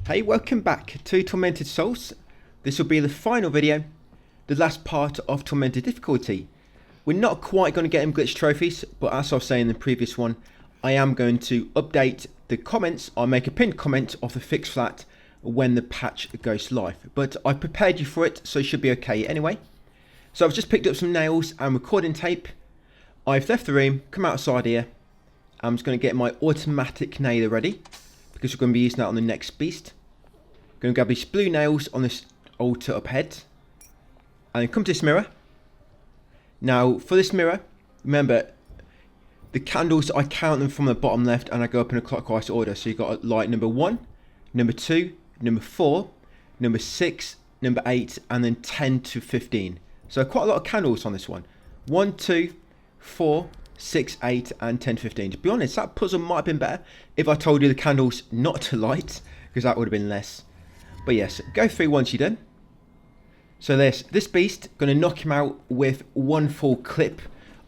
Hey, welcome back to Tormented Souls. This will be the final video, the last part of Tormented Difficulty. We're not quite going to get him glitch trophies, but as I was saying in the previous one, I am going to update the comments. I'll make a pinned comment of the fix flat when the patch goes live. But I prepared you for it, so it should be okay anyway. So I've just picked up some nails and recording tape. I've left the room, come outside here. I'm just going to get my automatic nailer ready, because we're going to be using that on the next beast. Going to grab these blue nails on this altar up ahead. And then come to this mirror. Now, for this mirror, remember, the candles, I count them from the bottom left and I go up in a clockwise order. So you've got light number 1, number 2, number 4, number 6, number 8, and then 10 to 15. So quite a lot of candles on this one. 1, 2, 4, 6, 8, and 10, 15. To be honest, that puzzle might have been better if I told you the candles not to light, because that would have been less. But yes, go through once you're done. So this beast, going to knock him out with one full clip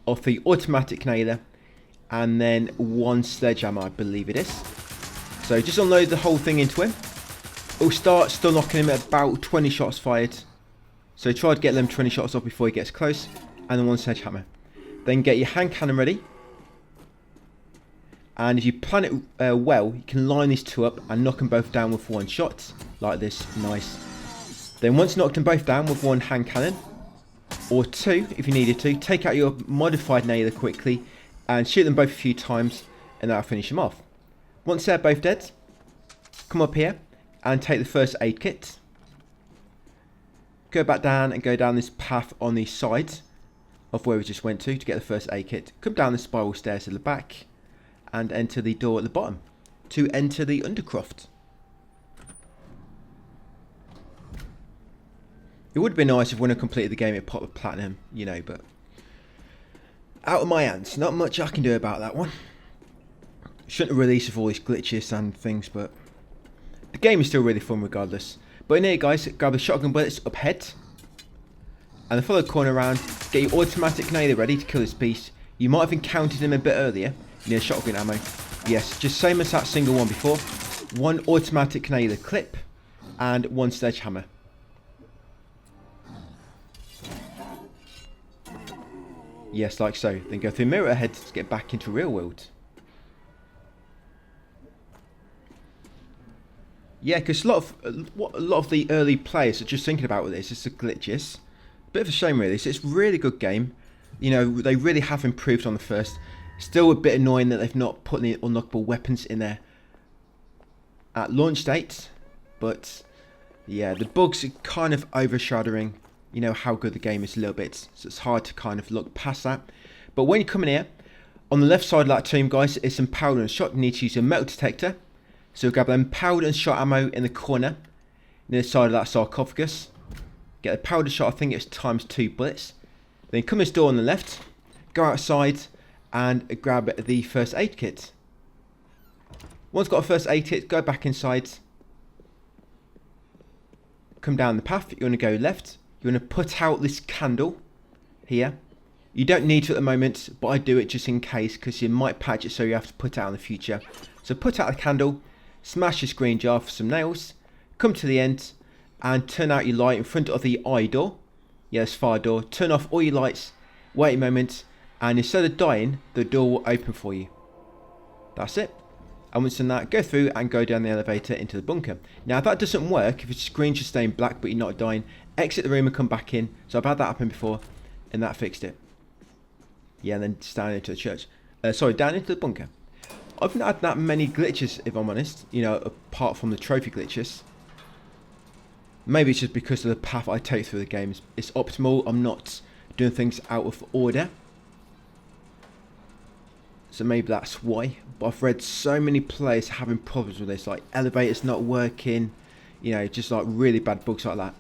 of the automatic nailer, and then one sledgehammer, I believe it is. So just unload the whole thing into him. We'll start still knocking him at about 20 shots fired. So try to get them 20 shots off before he gets close, and then one sledgehammer. Then get your hand cannon ready. And if you plan it well, you can line these two up and knock them both down with one shot. Like this, nice. Then once knocked them both down with one hand cannon, or two if you needed to, take out your modified nailer quickly and shoot them both a few times, and that'll finish them off. Once they're both dead, come up here and take the first aid kit. Go back down and go down this path on the side of where we just went to get the first aid kit. Come down the spiral stairs to the back and enter the door at the bottom to enter the Undercroft. It would have been nice if when I completed the game it popped with platinum, you know, but out of my hands. Not much I can do about that one. Shouldn't have released with all these glitches and things, but the game is still really fun regardless. But in here, guys, grab the shotgun bullets up ahead, and then follow the corner around. Get your automatic nailer ready to kill this beast. You might have encountered him a bit earlier near shotgun ammo. Yes, just same as that single one before. One automatic nailer clip and one sledgehammer. Yes, like so. Then go through mirror ahead to get back into real world. Yeah, because a lot of the early players are just thinking about with this is the glitches. Bit of a shame really. So it's a really good game. You know, they really have improved on the first. Still a bit annoying that they've not put the unlockable weapons in there at launch date. But yeah, the bugs are kind of overshadowing, you know, how good the game is a little bit. So it's hard to kind of look past that. But when you come in here, on the left side of that tomb, guys, is some powder and shot. You need to use your metal detector. So grab them powder and shot ammo in the corner near the side of that sarcophagus. Get the powder shot, I think it's ×2 bullets. Then come this door on the left, go outside and grab the first aid kit. Once got a first aid kit, go back inside. Come down the path, you want to go left. You want to put out this candle here. You don't need to at the moment, but I do it just in case, because you might patch it so you have to put it out in the future. So put out the candle, smash your screen jar for some nails, come to the end and turn out your light in front of the eye door. Yes, fire door. Turn off all your lights, wait a moment, and instead of dying, the door will open for you. That's it. And once done that, go through and go down the elevator into the bunker. Now, if that doesn't work, if your screen just staying black but you're not dying, exit the room and come back in. So I've had that happen before, and that fixed it. Yeah, and then down into the church. Down into the bunker. I've not had that many glitches, if I'm honest, you know, apart from the trophy glitches. Maybe it's just because of the path I take through the game. It's optimal. I'm not doing things out of order. So maybe that's why. But I've read so many players having problems with this, like elevators not working, you know, just like really bad bugs like that.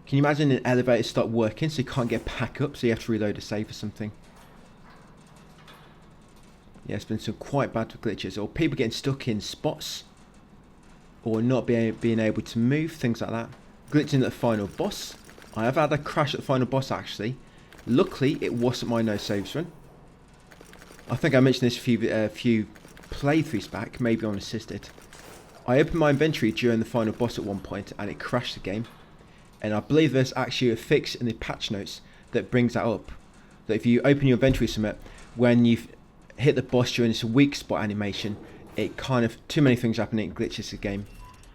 Can you imagine an elevator stop working so you can't get back up, so you have to reload a save or something? Yeah, it's been some quite bad glitches, or people getting stuck in spots, or not being able to move, things like that. Glitching at the final boss. I have had a crash at the final boss actually. Luckily, it wasn't my no saves run. I think I mentioned this a few playthroughs back, maybe on assisted. I opened my inventory during the final boss at one point and it crashed the game. And I believe there's actually a fix in the patch notes that brings that up. That if you open your inventory summit, when you've hit the boss during this weak spot animation, it kind of, too many things happen and it glitches the game.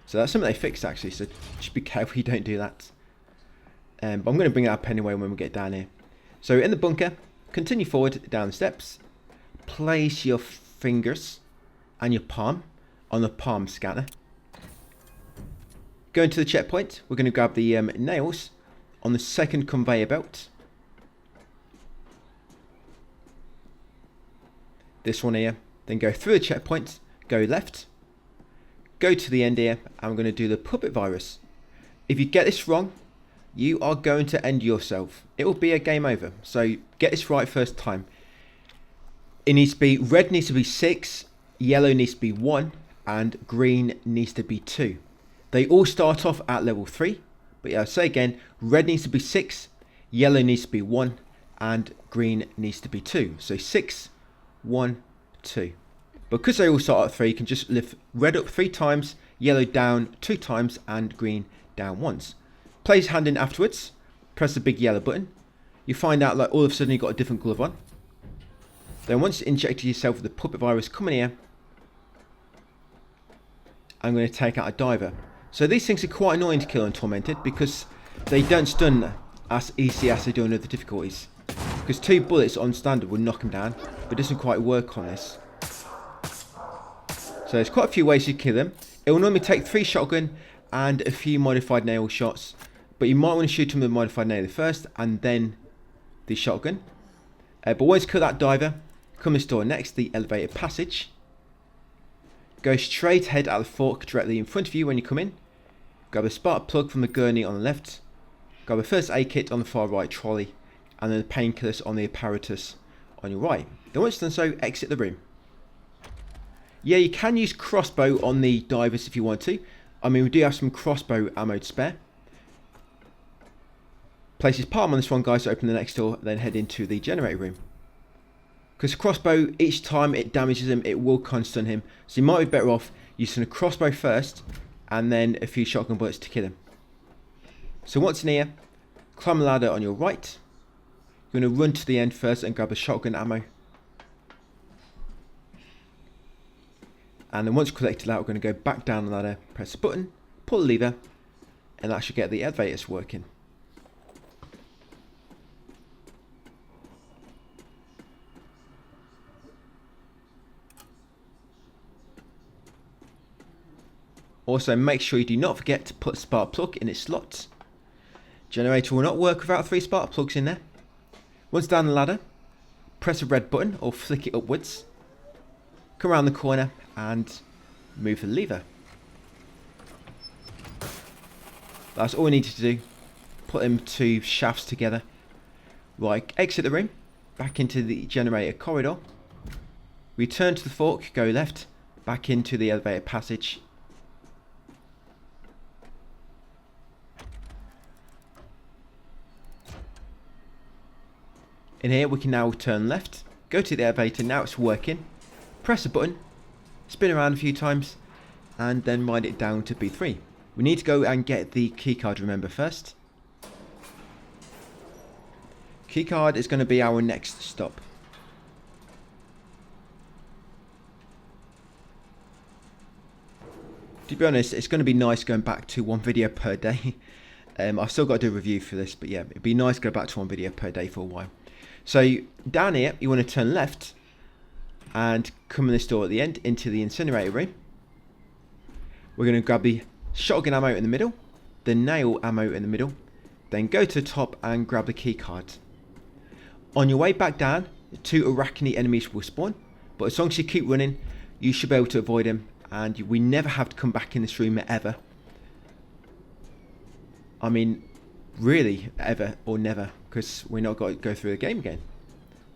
So that's something they fixed actually, so just be careful you don't do that. But I'm going to bring it up anyway when we get down here. So in the bunker, continue forward down the steps. Place your fingers and your palm on the palm scanner. Going to the checkpoint, we're going to grab the nails on the second conveyor belt. This one here. Then go through the checkpoint, go left, go to the end here, and we're going to do the puppet virus. If you get this wrong, you are going to end yourself. It will be a game over. So get this right first time. It needs to be, red needs to be 6, yellow needs to be 1, and green needs to be 2. They all start off at level 3, but yeah, I'll say again, red needs to be 6, yellow needs to be 1, and green needs to be 2. So 6, 1, 2. Because they all start at 3, you can just lift red up 3 times, yellow down 2 times, and green down once. Place hand in afterwards, press the big yellow button. You find out like all of a sudden you've got a different glove on. Then once you injected yourself with the puppet virus, come in here. I'm going to take out a diver. So these things are quite annoying to kill on Tormented because they don't stun as easy as they do on other difficulties. Because 2 bullets on standard will knock them down, but it doesn't quite work on this. So there's quite a few ways you kill them. It will normally take 3 shotgun and a few modified nail shots, but you might want to shoot them with a modified nail first and then the shotgun. But once you kill that diver, come this door next, the elevator passage. Go straight ahead at the fork directly in front of you when you come in. Grab a spark plug from the gurney on the left. Grab a first aid kit on the far right trolley. And then the painkillers on the apparatus on your right. Then once done so, exit the room. Yeah, you can use crossbow on the divers if you want to. I mean, we do have some crossbow ammo to spare. Place his palm on this one, guys, to open the next door, then head into the generator room. Because crossbow, each time it damages him, it will stun him. So you might be better off using a crossbow first, and then a few shotgun bullets to kill him. So once in here, climb the ladder on your right. You're going to run to the end first and grab the shotgun ammo. And then once collected that, we're going to go back down the ladder, press the button, pull the lever, and that should get the elevators working. Also, make sure you do not forget to put a spark plug in its slots. Generator will not work without 3 spark plugs in there. Once down the ladder, press the red button or flick it upwards. Come around the corner and move the lever. That's all we need to do. Put them 2 shafts together. Right, exit the room, back into the generator corridor. Return to the fork, go left, back into the elevator passage. In here we can now turn left, go to the elevator, now it's working, press a button, spin around a few times, and then ride it down to B3. We need to go and get the keycard, remember, first. Keycard is going to be our next stop. To be honest, it's going to be nice going back to 1 video per day. I've still got to do a review for this, but yeah, it'd be nice to go back to 1 video per day for a while. So down here, you want to turn left and come in this door at the end into the incinerator room. We're going to grab the shotgun ammo in the middle, the nail ammo in the middle, then go to the top and grab the key card. On your way back down, 2 arachne enemies will spawn, but as long as you keep running, you should be able to avoid them, and we never have to come back in this room ever. I mean, really, ever or never, because we're not going to go through the game again.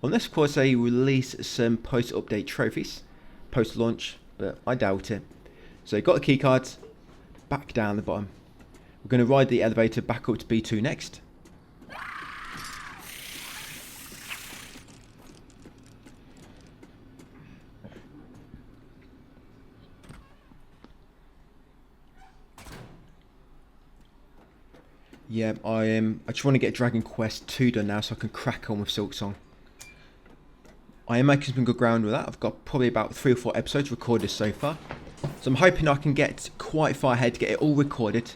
Unless, of course, they release some post-update trophies, post-launch, but I doubt it. So you've got the keycards, back down the bottom. We're going to ride the elevator back up to B2 next. Yeah, I just want to get Dragon Quest 2 done now so I can crack on with Silksong. I am making some good ground with that. I've got probably about 3 or 4 episodes recorded so far. So I'm hoping I can get quite far ahead to get it all recorded.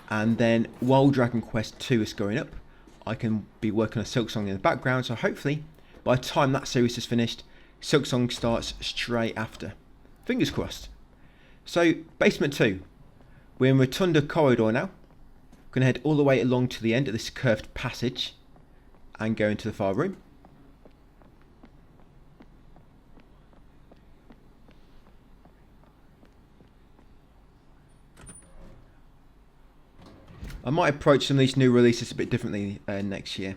And then while Dragon Quest 2 is going up, I can be working on Silksong in the background. So hopefully, by the time that series is finished, Silksong starts straight after. Fingers crossed. So, Basement 2. We're in Rotunda Corridor now. We're going to head all the way along to the end of this curved passage and go into the far room. I might approach some of these new releases a bit differently next year.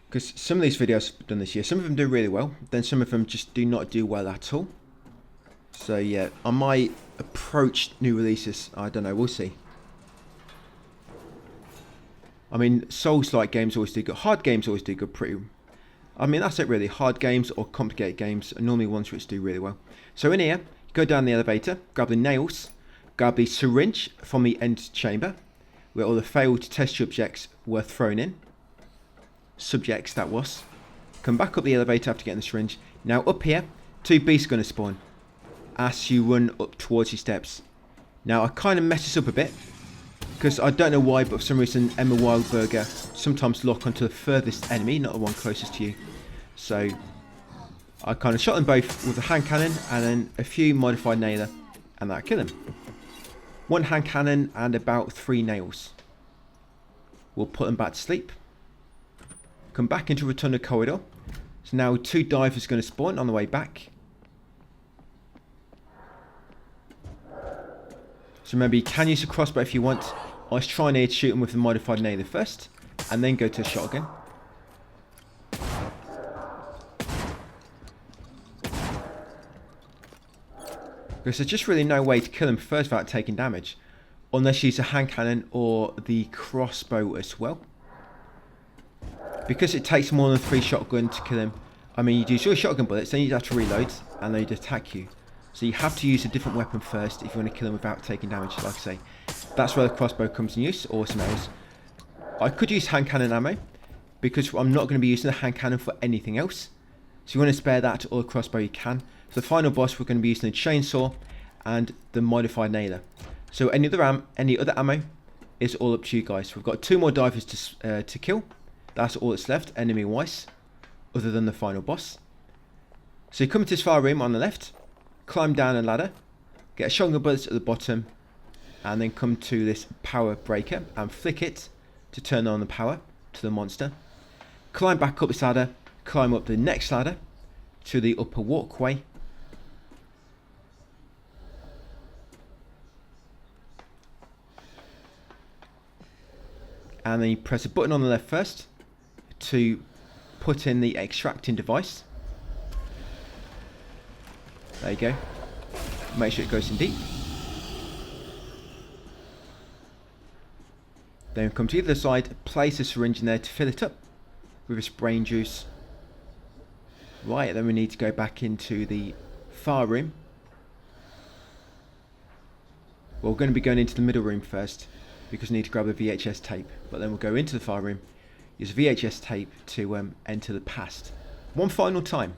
Because some of these videos I've done this year, some of them do really well, then some of them just do not do well at all. So yeah, I might approach new releases, I don't know, we'll see. I mean, Souls-like games always do good, hard games always do good pretty... I mean, that's it really, hard games or complicated games are normally ones which do really well. So in here, go down the elevator, grab the nails, grab the syringe from the end chamber, where all the failed test subjects were thrown in. Subjects, that was. Come back up the elevator after getting the syringe. Now up here, 2 beasts are going to spawn as you run up towards your steps. Now I kind of mess this up a bit, because I don't know why, but for some reason Emma Wildberger sometimes lock onto the furthest enemy, not the one closest to you. So I kind of shot them both with a hand cannon and then a few modified nailer, and that'll kill them. 1 hand cannon and about 3 nails. We'll put them back to sleep. Come back into Rotunda Corridor. So now 2 divers are going to spawn on the way back. So remember, you can use a crossbow if you want. I was trying to shoot them with the modified nailer first, and then go to a shotgun. Because there's just really no way to kill them first without taking damage, unless you use a hand cannon or the crossbow as well. Because it takes more than 3 shotgun to kill him. I mean, you'd use your shotgun bullets, then you'd have to reload, and they'd attack you. So you have to use a different weapon first if you want to kill him without taking damage, like I say. That's where the crossbow comes in use, or some arrows. I could use hand cannon ammo, because I'm not going to be using the hand cannon for anything else. So you want to spare that or the crossbow you can. For the final boss, we're going to be using the chainsaw and the modified nailer. So any other ammo is all up to you guys. We've got 2 more divers to kill. That's all that's left, enemy-wise, other than the final boss. So you come to this far room on the left, climb down a ladder, get a shotgun bullets at the bottom, and then come to this power breaker and flick it to turn on the power to the monster. Climb back up this ladder, climb up the next ladder to the upper walkway. And then you press a button on the left first to put in the extracting device. There you go. Make sure it goes in deep. Then come to the other side, place a syringe in there to fill it up with this brain juice. Right, then we need to go back into the far room. Well, we're going to be going into the middle room first, because we need to grab the VHS tape. But then we'll go into the far room, use VHS tape to enter the past. One final time.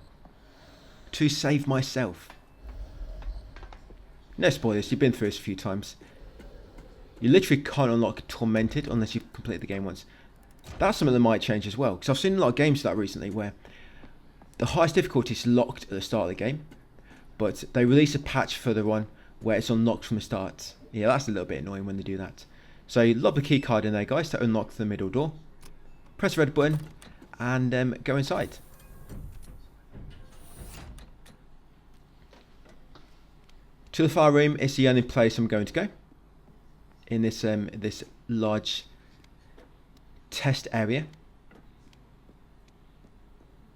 To save myself. No spoilers, you've been through this a few times. You literally can't unlock Tormented unless you've completed the game once. That's something that might change as well, because I've seen a lot of games like that recently where the highest difficulty is locked at the start of the game, but they release a patch further on where it's unlocked from the start. Yeah, that's a little bit annoying when they do that. So you lob the key card in there, guys, to unlock the middle door. Press the red button and go inside. To the far room is the only place I'm going to go in this this large test area.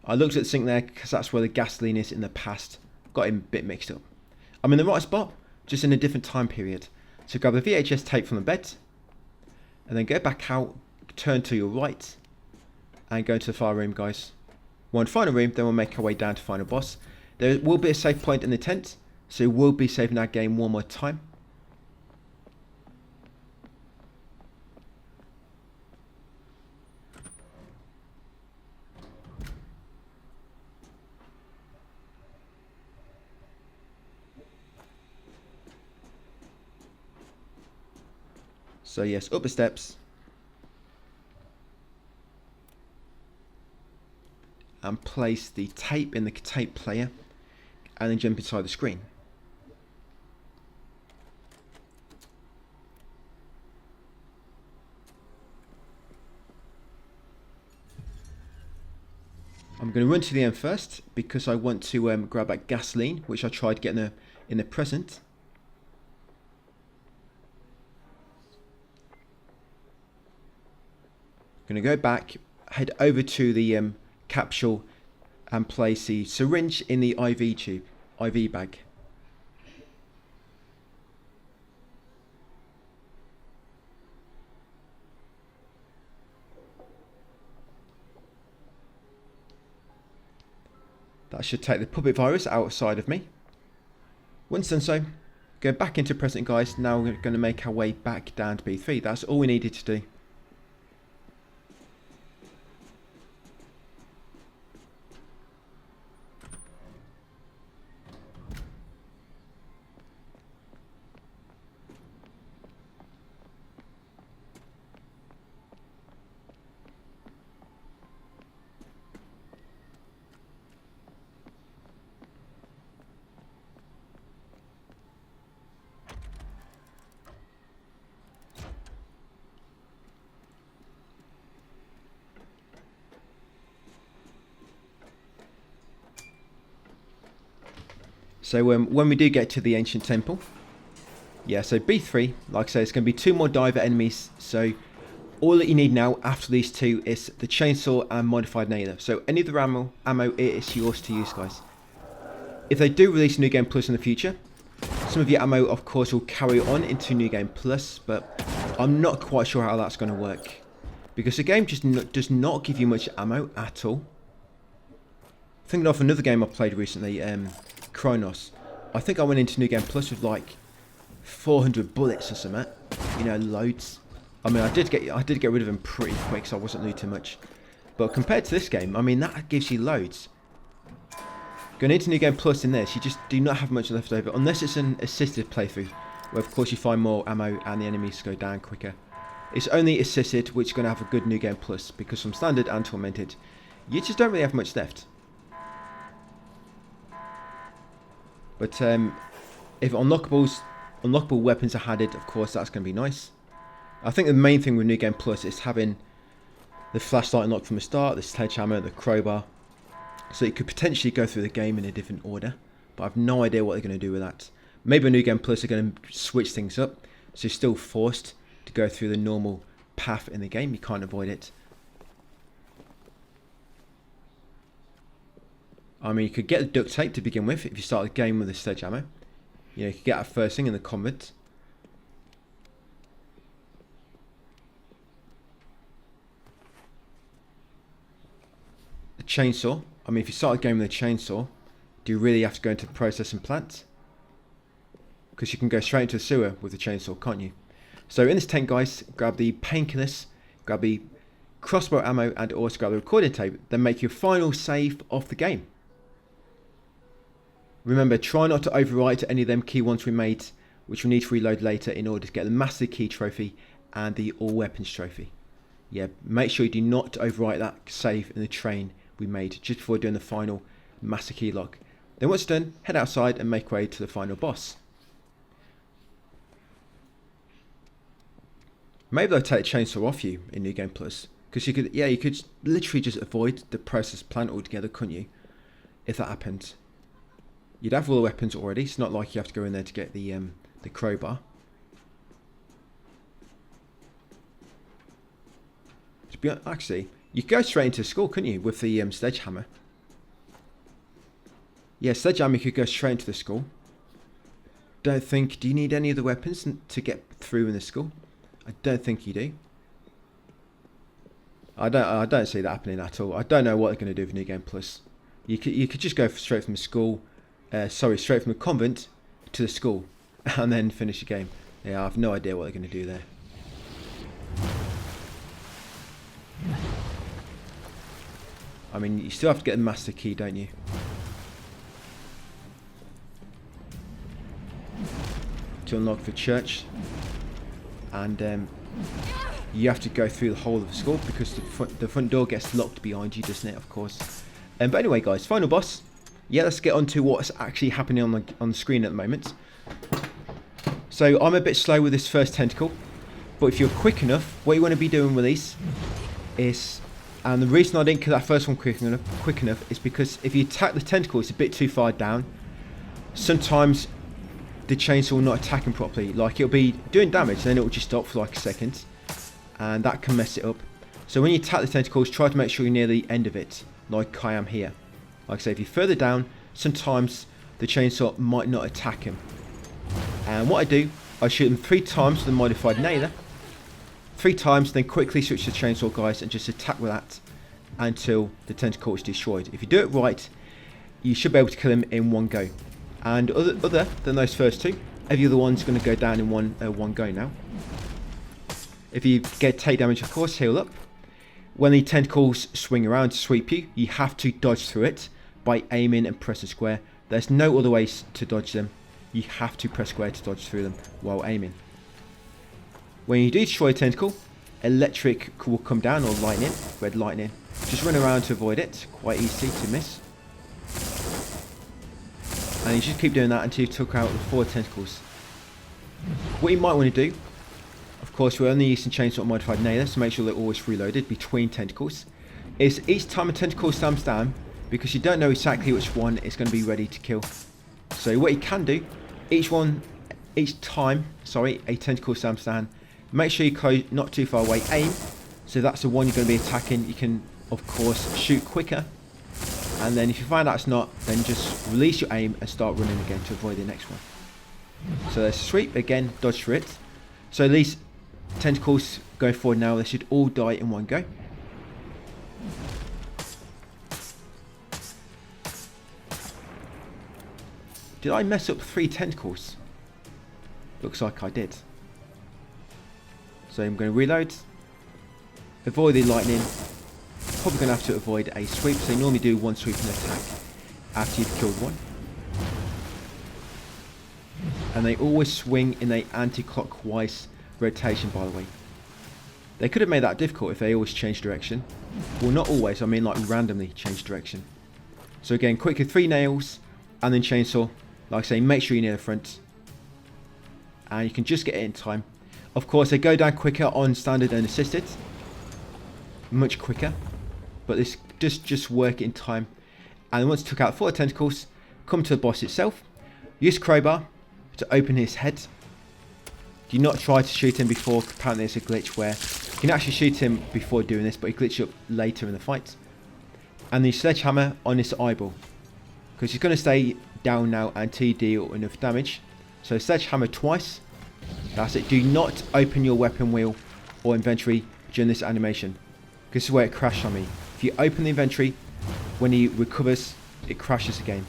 I looked at the sink there because that's where the gasoline is in the past. Got him a bit mixed up. I'm in the right spot, just in a different time period. So grab the VHS tape from the bed, and then go back out, turn to your right, and go into the far room, guys. One final room, then we'll make our way down to final boss. There will be a save point in the tent, so we'll be saving our game one more time. So yes, up the steps. And place the tape in the tape player. And then jump inside the screen. I'm going to run to the end first because I want to grab that gasoline, which I tried getting in the present. I'm going to go back, head over to the capsule and place the syringe in the IV bag. That should take the puppet virus outside of me. Once done so, go back into present, guys. Now we're going to make our way back down to B3. That's all we needed to do. So when we do get to the ancient temple, yeah, so B3, like I say, it's going to be 2 more diver enemies. So all that you need now after these 2 is the chainsaw and modified nailer. So any of the ammo it is yours to use, guys. If they do release New Game Plus in the future, some of your ammo, of course, will carry on into New Game Plus, but I'm not quite sure how that's going to work because the game just does not give you much ammo at all. Thinking of another game I played recently, Kronos. I think I went into New Game Plus with like 400 bullets or something. You know, loads. I mean, I did get rid of them pretty quick, so I wasn't losing too much. But compared to this game, I mean, that gives you loads. Going into New Game Plus in this, you just do not have much left over, unless it's an assisted playthrough, where of course you find more ammo and the enemies go down quicker. It's only assisted, which is going to have a good New Game Plus, because from Standard and Tormented, you just don't really have much left. But if unlockable weapons are added, of course, that's going to be nice. I think the main thing with New Game Plus is having the flashlight unlocked from the start, the sledgehammer, the crowbar. So you could potentially go through the game in a different order. But I have no idea what they're going to do with that. Maybe New Game Plus are going to switch things up. So you're still forced to go through the normal path in the game. You can't avoid it. I mean, you could get the duct tape to begin with if you start the game with a sledgehammer. You know, you could get that first thing in the convent. The chainsaw. I mean, if you start a game with a chainsaw, do you really have to go into the processing plant? Because you can go straight into the sewer with the chainsaw, can't you? So in this tent, guys, grab the painkillers, grab the crossbow ammo, and also grab the recording tape. Then make your final save of the game. Remember, try not to overwrite any of them key ones we made, which we need to reload later in order to get the Master Key trophy and the All Weapons trophy. Yeah, make sure you do not overwrite that save in the train we made just before doing the final Master Key lock. Then once done, head outside and make way to the final boss. Maybe they'll take the chainsaw off you in New Game Plus, because you could literally just avoid the process plant altogether, couldn't you? If that happened. You'd have all the weapons already. It's not like you have to go in there to get the crowbar. Actually, you could go straight into school, couldn't you, with the sledgehammer? Yeah, sledgehammer, you could go straight into the school. Do you need any of the weapons to get through in the school? I don't think you do. I don't see that happening at all. I don't know what they're going to do with New Game Plus. You could just go straight from the school. Straight from the convent to the school and then finish the game. Yeah, I have no idea what they're going to do there. I mean, you still have to get the Master Key, don't you? To unlock the church. And you have to go through the whole of the school because the front door gets locked behind you, doesn't it? Of course. But anyway, guys, final boss. Yeah, let's get on to what's actually happening on the screen at the moment. So I'm a bit slow with this first tentacle, but if you're quick enough, what you want to be doing with these is, and the reason I didn't kill that first one quick enough is because if you attack the tentacle, it's a bit too far down. Sometimes the chainsaw will not attack him properly. Like, it'll be doing damage, then it will just stop for like a second, and that can mess it up. So when you attack the tentacles, try to make sure you're near the end of it, like I am here. Like I say, if you're further down, sometimes the chainsaw might not attack him. And what I do, I shoot him 3 times with the modified nailer. 3 times, then quickly switch to the chainsaw, guys, and just attack with that until the tentacle is destroyed. If you do it right, you should be able to kill him in one go. And other than those first 2, every other one's going to go down in one go now. If you take damage, of course, heal up. When the tentacles swing around to sweep you, you have to dodge through it by aiming and pressing square. There's no other ways to dodge them. You have to press square to dodge through them while aiming. When you do destroy a tentacle, electric will come down, or lightning, red lightning. Just run around to avoid it. Quite easy to miss. And you just keep doing that until you took out the 4 tentacles. What you might want to do, of course, we're only using chainsaw modified nailer, so make sure they're always reloaded between tentacles, is each time a tentacle stamps down, because you don't know exactly which one is going to be ready to kill. So what you can do, each time a tentacle stamps down, make sure you close not too far away, aim, so that's the one you're going to be attacking. You can, of course, shoot quicker, and then if you find out it's not, then just release your aim and start running again to avoid the next one. So there's sweep, again, dodge for it. So these tentacles going forward now, they should all die in one go. Did I mess up 3 tentacles? Looks like I did. So I'm going to reload. Avoid the lightning. Probably going to have to avoid a sweep. So you normally do 1 sweep and attack after you've killed one. And they always swing in an anti-clockwise rotation, by the way. They could have made that difficult if they always change direction. Well, not always. I mean, like, randomly change direction. So again, quickly 3 nails and then chainsaw. Like I say, make sure you're near the front. And you can just get it in time. Of course, they go down quicker on standard and assisted. Much quicker. But this just work in time. And once you took out 4 tentacles, come to the boss itself. Use crowbar to open his head. Do not try to shoot him before. Apparently there's a glitch where you can actually shoot him before doing this, but he glitches up later in the fight. And the sledgehammer on his eyeball, because he's going to stay down now until you deal enough damage. So sledgehammer twice. That's it. Do not open your weapon wheel or inventory during this animation. This is where it crashed on me. If you open the inventory, when he recovers, it crashes again.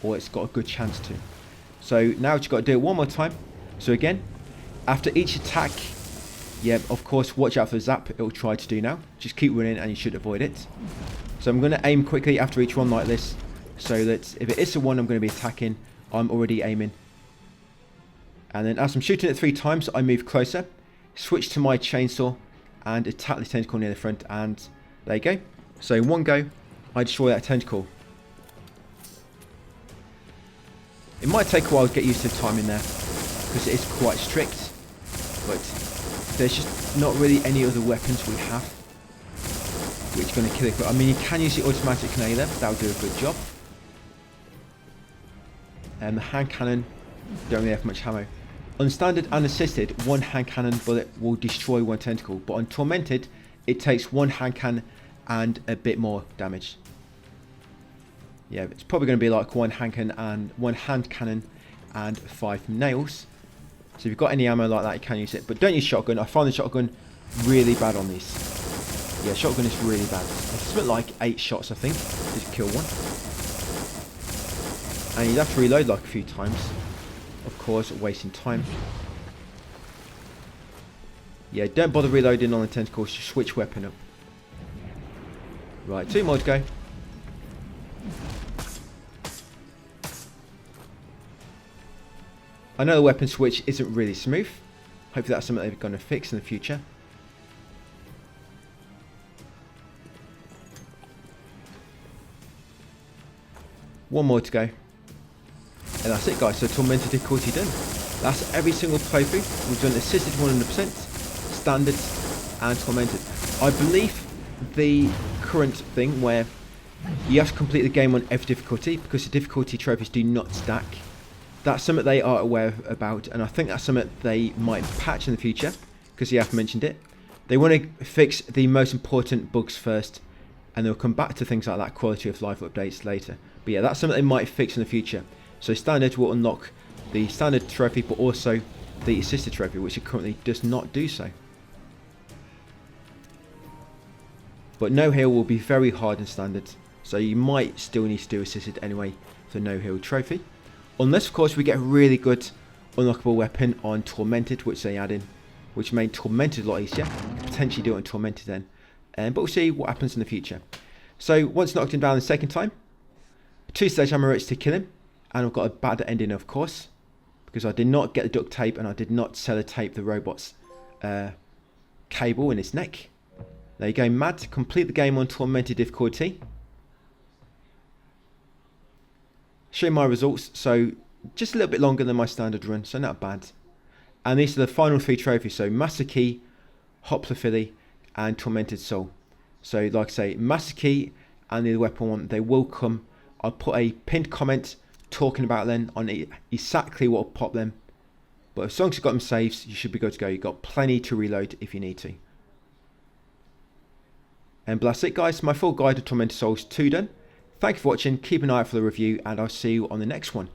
Or it's got a good chance to. So now you've got to do it one more time. So again, after each attack, yeah, of course, watch out for the zap it will try to do now. Just keep running and you should avoid it. So I'm going to aim quickly after each one like this, so that if it is the one I'm going to be attacking, I'm already aiming. And then as I'm shooting it 3 times, I move closer, switch to my chainsaw, and attack the tentacle near the front, and there you go. So in one go, I destroy that tentacle. It might take a while to get used to the timing there, because it is quite strict, but there's just not really any other weapons we have which are going to kill it. I mean, you can use the automatic nailer, that'll do a good job. And the hand cannon, don't really have much ammo. On standard and assisted, 1 hand cannon bullet will destroy 1 tentacle, but on tormented, it takes 1 hand cannon and a bit more damage. Yeah, it's probably going to be like 1 hand cannon and 5 nails. So if you've got any ammo like that, you can use it, but don't use shotgun. I find the shotgun really bad on these. Yeah, shotgun is really bad. It's something like 8 shots, I think, to kill one. And you'd have to reload like a few times. Of course, wasting time. Yeah, don't bother reloading on the tentacles, just switch weapon up. Right, 2 more to go. I know the weapon switch isn't really smooth, Hopefully that's something they're going to fix in the future. One more to go. And that's it, guys. So Tormented Difficulty done. That's every single playthrough. We've done assisted 100%, standard, and tormented. I believe the current thing where you have to complete the game on every difficulty because the difficulty trophies do not stack. That's something they are aware about, and I think that's something they might patch in the future because you have mentioned it. They want to fix the most important bugs first, and they'll come back to things like that quality of life updates later. But yeah, that's something they might fix in the future. So standard will unlock the standard trophy, but also the assisted trophy, which it currently does not do so. But no heal will be very hard in standard, so you might still need to do assisted anyway for no heal trophy. Unless of course we get a really good unlockable weapon on Tormented, which they add in, which made Tormented a lot easier. You could potentially do it on Tormented then. But we'll see what happens in the future. So once knocked him down the second time, 2-stage ammo rates to kill him, and I've got a bad ending of course, because I did not get the duct tape and I did not sellotape the robot's cable in his neck. There you go, mad. Complete the game on Tormented Difficulty. Show my results, so just a little bit longer than my standard run, so not bad. And these are the final 3 trophies, so Master Key, Hoplophilia, and Tormented Soul. So like I say, Master Key and the weapon one, they will come. I'll put a pinned comment talking about them on exactly what will pop them. But as long as you've got them saves, you should be good to go. You've got plenty to reload if you need to. And that's it, guys. My full guide to Tormented Souls 2 done. Thank you for watching. Keep an eye out for the review, and I'll see you on the next one.